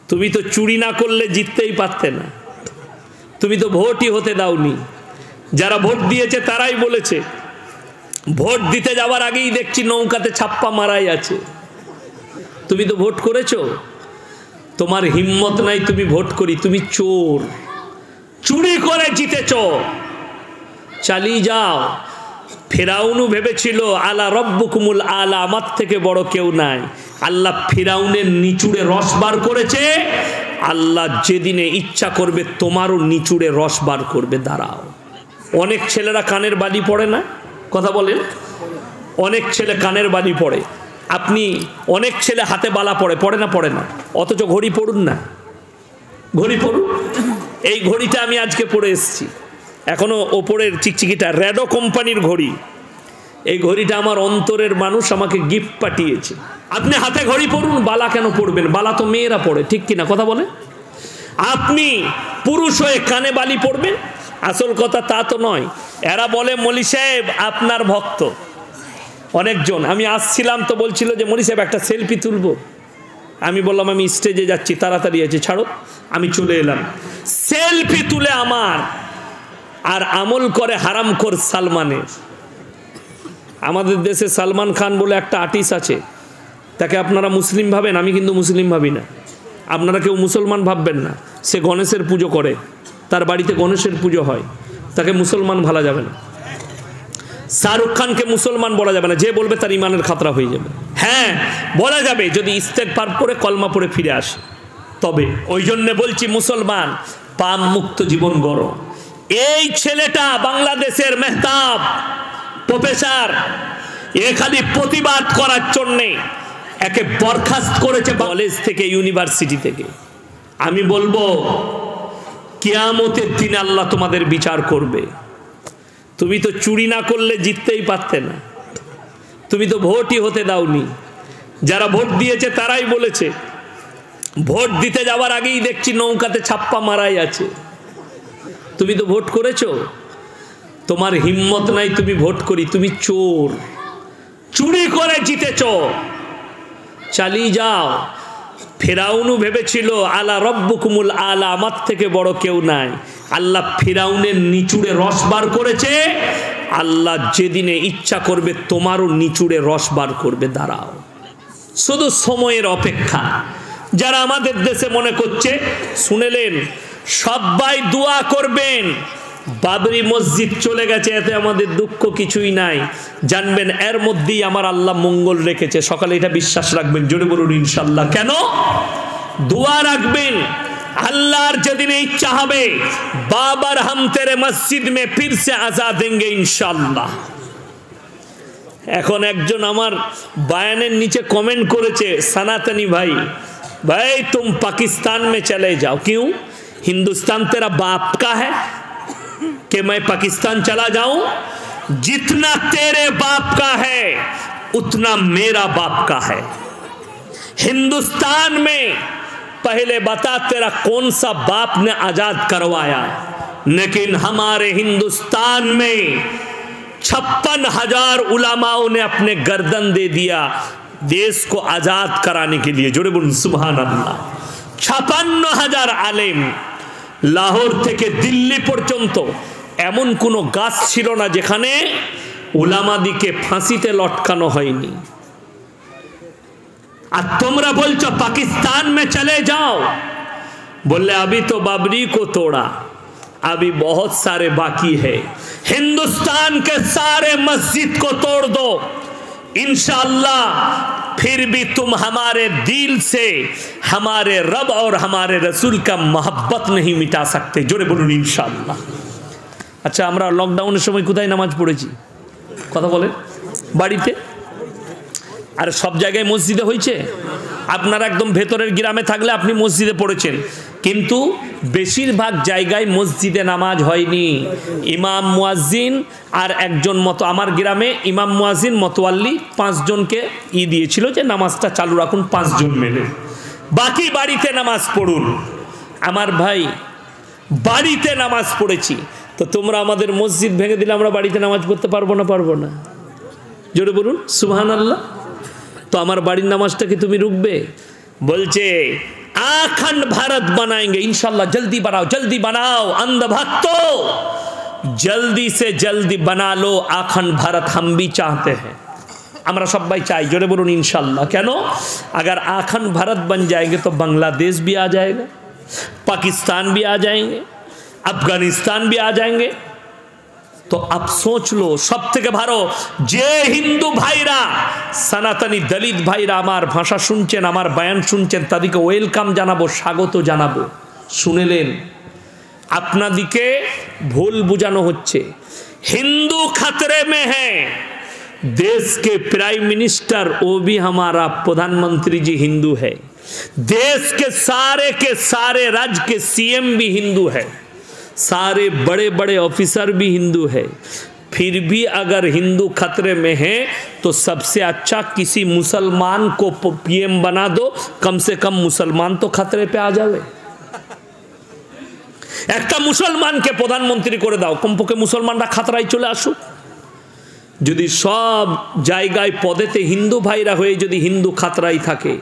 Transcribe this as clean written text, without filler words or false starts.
তুমি তো চুরি না করলে জিততেই পারতে না, তুমি তো ভোটই হতে দাওনি। যারা ভোট দিয়েছে তারাই বলেছে, ভোট দিতে যাওয়ার আগেই দেখছি নৌকাতে ছাপ্পা মারাই আছে। তুমি তো ভোট করেছো, তোমার হিম্মত নাই তুমি ভোট করি, তুমি চোর, চুরি করে জিতেছ, চালিয়ে যাও। ফিরাউনও ভেবেছিল আলা রব্বুকুমুল আলা, আমার থেকে বড় কেউ নাই। আল্লাহ ফিরাউনের নিচুড়ে রস বার করেছে, আল্লাহ যেদিনে ইচ্ছা করবে তোমারও নিচুড়ে রস বার করবে, দাঁড়াও। অনেক ছেলেরা কানের বালি পড়ে না, কথা বলেন, অনেক ছেলে কানের বালি পড়ে, আপনি অনেক ছেলে হাতে বালা পড়ে, পড়ে না পড়ে না, অথচ ঘড়ি পড়ুন না, ঘড়ি পড়ুন। এই ঘড়িটা আমি আজকে পরে এসেছি, এখনো ওপরের চিকচিকিটা র্যাডো কোম্পানির ঘড়ি। এই ঘড়িটা আমার অন্তরের মানুষ আমাকে গিফট পাঠিয়েছে। আপনি হাতে ঘড়ি পরুন, বালা কেন পড়বেন? বালা তো মেয়েরা পড়ে, ঠিক কিনা কথা বলে? আপনি পুরুষ হয়ে কানে বালি পড়বেন? আসল কথা তা তো নয়। এরা বলে মলি সাহেব আপনার ভক্ত। অনেকজন, আমি আসছিলাম তো বলছিল যে মলি সাহেব একটা সেলফি তুলবো। আমি বললাম আমি স্টেজে যাচ্ছি, তাড়াতাড়ি আছে, ছাড়ো। আমি চলে এলাম, সেলফি তুলে আমার আর আমল করে হারামখোর সালমানের। আমাদের দেশে সালমান খান বলে একটা আর্টিস্ট আছে, তাকে আপনারা মুসলিম ভাবেন, আমি কিন্তু মুসলিম ভাবি না, আপনারা কেউ মুসলমান ভাববেন না। সে গণেশের পুজো করে, তার বাড়িতে গণেশের পুজো হয়, তাকে মুসলমান ভালা যাবে না। শাহরুখ খানকে মুসলমান বলা যাবে না, যে বলবে তার ইমানের খাতরা হয়ে যাবে। হ্যাঁ বলা যাবে যদি ইস্তেগফার করে কলমা পড়ে ফিরে আসে, তবে ওই জন্য বলছি মুসলমান পাপ মুক্ত জীবন গড়ো। এই ছেলেটা বাংলাদেশের মেহতাব প্রফেসর, এ খালি প্রতিবাদ করার জন্যে একে বরখাস্ত করেছে কলেজ থেকে, ইউনিভার্সিটি থেকে। আমি বলবো কিয়ামতের দিন আল্লাহ তোমাদের বিচার করবে। তুমি তো চুরি না করলে জিততেই পারতে না, তুমি তো ভোটই হতে দাওনি। যারা ভোট দিয়েছে তারাই বলেছে, ভোট দিতে যাওয়ার আগেই দেখছি নৌকাতে ছাপ্পা মারাই আছে। তুমি তো ভোট করেছো, তোমার হিম্মত নাই তুমি ভোট করি, তুমি চোর, চুরি করে জিতেছ, চালিয়ে যাও। ফিরাউনও ভেবেছিল আলা রব্বুকুমুল আলা, আমার থেকে বড় কেউ নাই। আল্লাহ ফিরাউনের নিচুড়ে রস বার করেছে, আল্লাহ যেদিনে ইচ্ছা করবে তোমারও নিচুড়ে রস বার করবে, দাঁড়াও। শুধু সময়ের অপেক্ষা। যারা আমাদের দেশে মনে করছে, শুনেলেন সবাই দোয়া করবেন, বাবরি মসজিদ চলে গেছে, এতে আমাদের দুঃখ কিছুই নাই, জানবেন এর মধ্যেই আমার আল্লাহ মঙ্গল রেখেছে। সকালে এটা বিশ্বাস রাখবেন, জোরে বলুন ইনশাআল্লাহ। কেন দোয়া রাখবেন? আল্লাহর যেদিন ইচ্ছা হবে বাবার হাম তেরে মসজিদ মে ফির সে আজা দেंगे ইনশাআল্লাহ। এখন একজন আমার বয়ানের নিচে কমেন্ট করেছে, সনাতনী ভাই, ভাই तुम पाकिस्तान में चले जाओ। क्यों? हिंदुस्तान तेरा बाप का है कि मैं पाकिस्तान चला जाऊं? जितना तेरे बाप का है उतना मेरा बाप का है। हिंदुस्तान में पहले बता तेरा कौन सा बाप ने आजाद करवाया, लेकिन हमारे हिंदुस्तान में 56,000 उलमाओं ने अपने गर्दन दे दिया देश को आजाद कराने के लिए। जोड़े बोलूं सुभान अल्लाह। 56,000 आलेम, लाहौर থেকে দিল্লি পর্যন্ত এমন কোনো গাছ ছিল না যেখানে উলামাদিকে ফাঁসিতে লটকানো হয়নি। আর তোমরা বলছো पाकिस्तान में चले जाओ, बोले अभी तो बाबरी को तोड़ा, अभी बहुत सारे बाकी है। हिंदुस्तान के सारे मस्जिद को तोड़ दो, इंशाअल्लाह फिर भी तुम हमारे दिल से हमारे रब और हमारे रसूल का मोहब्बत नहीं मिटा सकते। जोरे बोलून इंशाअल्लाह। अच्छा, আমরা লকডাউনের সময় কোথায় নামাজ পড়েছি? কথা বলেন। বাড়িতে। আর সব জায়গায় মসজিদে হয়েছে? আপনারা একদম ভেতরের গ্রামে থাকলে আপনি মসজিদে পড়েছেন, কিন্তু বেশিরভাগ জায়গায় মসজিদে নামাজ হয়নি। ইমাম মুয়াজ্জিন আর একজন মতো, আমার গ্রামে ইমাম মুয়াজ্জিন মতোয়াল্লি 5 জনকে দিয়েছিল যে নামাজটা চালু রাখুন 5 জন মিলে, বাকি বাড়িতে নামাজ পড়ুন। আমার ভাই, বাড়িতে নামাজ পড়েছি, তো তোমরা আমাদের মসজিদ ভেঙে দিলে আমরা বাড়িতে নামাজ পড়তে পারবো না? পারবো না? জোরে বলুন সুবহানাল্লাহ। তো আমার বাড়ির নামাজটা কি তুমি রুখবে? বলছে अखंड भारत बनाएंगे इंशाल्लाह। जल्दी बनाओ, जल्दी बनाओ अंधभक्तों, जल्दी से जल्दी बना लो अखंड भारत। हम भी चाहते हैं, আমরা সবাই চাই, জোরে বলুন इंशाल्लाह। কেন? अगर अखंड भारत बन जाएंगे तो बांग्लादेश भी आ जाएगा, पाकिस्तान भी आ जाएंगे, अफगानिस्तान भी आ जाएंगे। तो अब सोच लो, सब থেকে ভালো যে হিন্দু ভাইরা সনাতনী দলিত ভাইরা আমার ভাষা শুনছেন, আমার বয়ান শুনছেন, তাদেরকে ওয়েলকাম জানাবো, স্বাগত জানাবো। শুনেলেন, আপনাদিকে ভুল বুঝানো হচ্ছে। हिंदू खतरे में है, देश के प्राइम मिनिस्टर वो भी हमारा प्रधानमंत्री जी हिंदू है, देश के सारे राज्य के सीएम भी हिंदू है, सारे बड़े बड़े ऑफिसर भी हिंदू है। फिर भी अगर हिंदू खतरे में है तो सबसे अच्छा किसी मुसलमान को पीएम बना दो, कम से कम मुसलमान तो खतरे पे आ जावे। একটা মুসলমানকে প্রধানমন্ত্রী করে দাও, কমপক্ষে মুসলমানরা খাতরায় চলে আসুক। যদি সব জায়গায় পদেতে হিন্দু ভাইরা হয়ে যদি হিন্দু খাতরাই থাকে